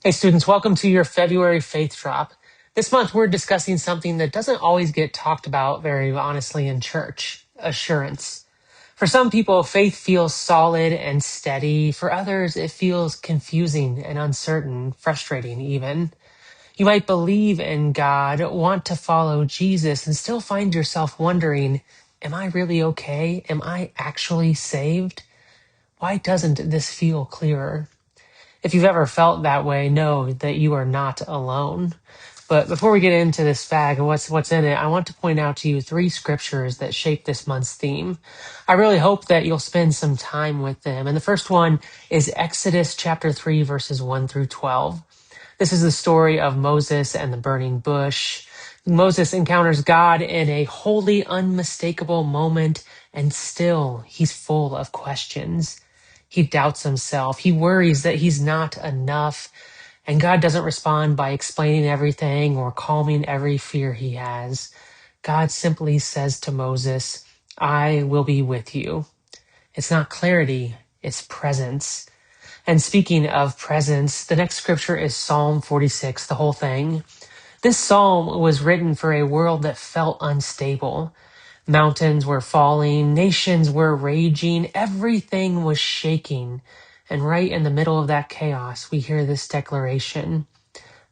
Hey students, welcome to your February Faith Drop. This month we're discussing something that doesn't always get talked about very honestly in church: assurance. For some people, faith feels solid and steady. For others, it feels confusing and uncertain, frustrating even. You might believe in God, want to follow Jesus, and still find yourself wondering, am I really okay? Am I actually saved? Why doesn't this feel clearer? If you've ever felt that way, know that you are not alone. But before we get into this bag and what's in it, I want to point out to you three scriptures that shape this month's theme. I really hope that you'll spend some time with them. And the first one is Exodus chapter 3, verses 1 through 12. This is the story of Moses and the burning bush. Moses encounters God in a wholly unmistakable moment, and still he's full of questions. He doubts himself. He worries that he's not enough. And God doesn't respond by explaining everything or calming every fear he has. God simply says to Moses, I will be with you. It's not clarity, it's presence. And speaking of presence, the next scripture is Psalm 46, the whole thing. This psalm was written for a world that felt unstable. Mountains were falling, nations were raging, everything was shaking. And right in the middle of that chaos, we hear this declaration: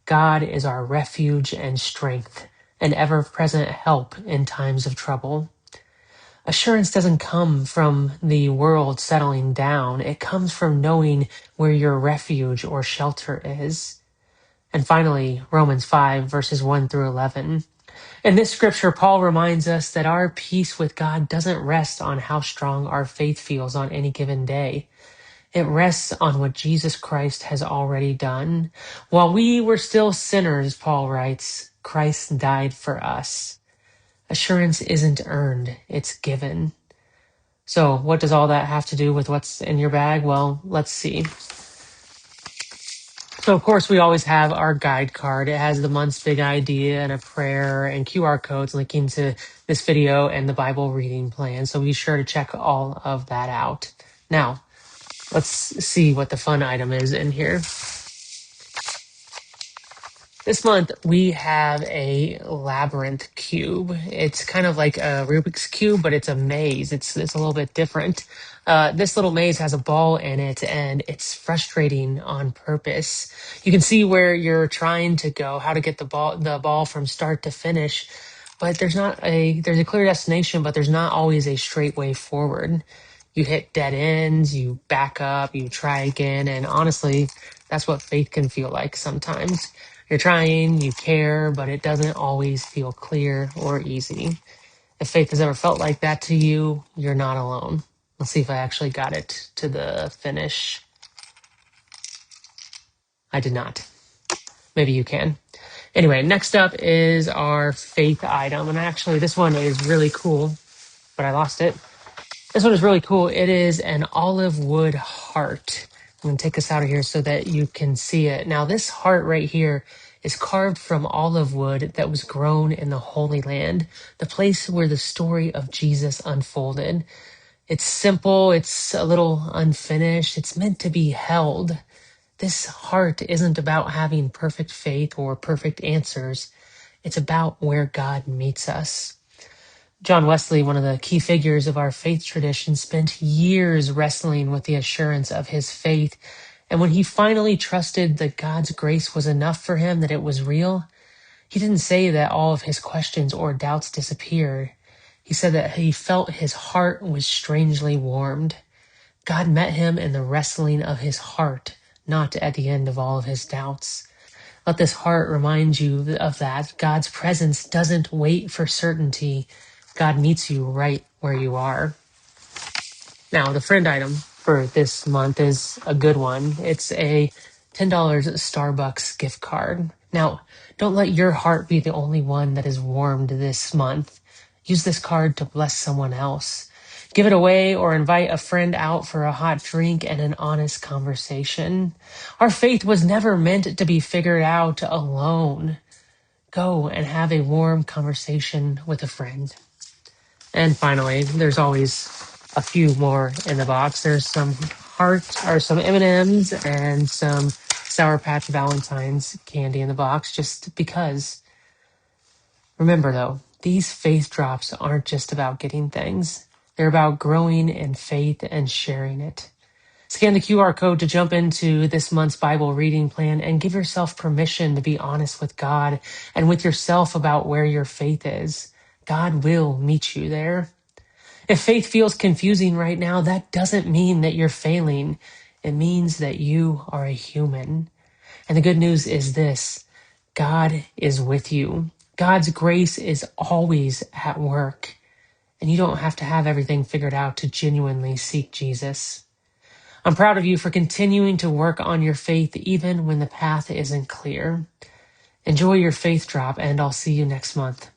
God is our refuge and strength, an ever-present help in times of trouble. Assurance doesn't come from the world settling down. It comes from knowing where your refuge or shelter is. And finally, Romans 5, verses 1 through 11. In this scripture, Paul reminds us that our peace with God doesn't rest on how strong our faith feels on any given day. It rests on what Jesus Christ has already done. While we were still sinners, Paul writes, Christ died for us. Assurance isn't earned, it's given. So what does all that have to do with what's in your bag? Well, let's see. So, of course, we always have our guide card. It has the month's big idea and a prayer and QR codes linking to this video and the Bible reading plan. So be sure to check all of that out. Now, let's see what the fun item is in here. This month, we have a labyrinth cube. It's kind of like a Rubik's Cube, but it's a maze. It's a little bit different. This little maze has a ball in it, and it's frustrating on purpose. You can see where you're trying to go, how to get the ball from start to finish, but there's a clear destination, but there's not always a straight way forward. You hit dead ends, you back up, you try again, and honestly, that's what faith can feel like sometimes. You're trying, you care, but it doesn't always feel clear or easy. If faith has ever felt like that to you, you're not alone. Let's see if I actually got it to the finish. I did not. Maybe you can. Anyway, next up is our faith item. And actually, this one is really cool, but I lost it. This one is really cool. It is an olive wood heart. I'm going to take this out of here so that you can see it. Now, this heart right here is carved from olive wood that was grown in the Holy Land, the place where the story of Jesus unfolded. It's simple. It's a little unfinished. It's meant to be held. This heart isn't about having perfect faith or perfect answers. It's about where God meets us. John Wesley, one of the key figures of our faith tradition, spent years wrestling with the assurance of his faith. And when he finally trusted that God's grace was enough for him, that it was real, he didn't say that all of his questions or doubts disappeared. He said that he felt his heart was strangely warmed. God met him in the wrestling of his heart, not at the end of all of his doubts. Let this heart remind you of that. God's presence doesn't wait for certainty. God meets you right where you are. Now, the friend item for this month is a good one. It's a $10 Starbucks gift card. Now, don't let your heart be the only one that is warmed this month. Use this card to bless someone else. Give it away or invite a friend out for a hot drink and an honest conversation. Our faith was never meant to be figured out alone. Go and have a warm conversation with a friend. And finally, there's always a few more in the box. There's some heart or some M&Ms and some Sour Patch Valentine's candy in the box just because. Remember, though, these faith drops aren't just about getting things. They're about growing in faith and sharing it. Scan the QR code to jump into this month's Bible reading plan and give yourself permission to be honest with God and with yourself about where your faith is. God will meet you there. If faith feels confusing right now, that doesn't mean that you're failing. It means that you are a human. And the good news is this: God is with you. God's grace is always at work. And you don't have to have everything figured out to genuinely seek Jesus. I'm proud of you for continuing to work on your faith even when the path isn't clear. Enjoy your faith drop, and I'll see you next month.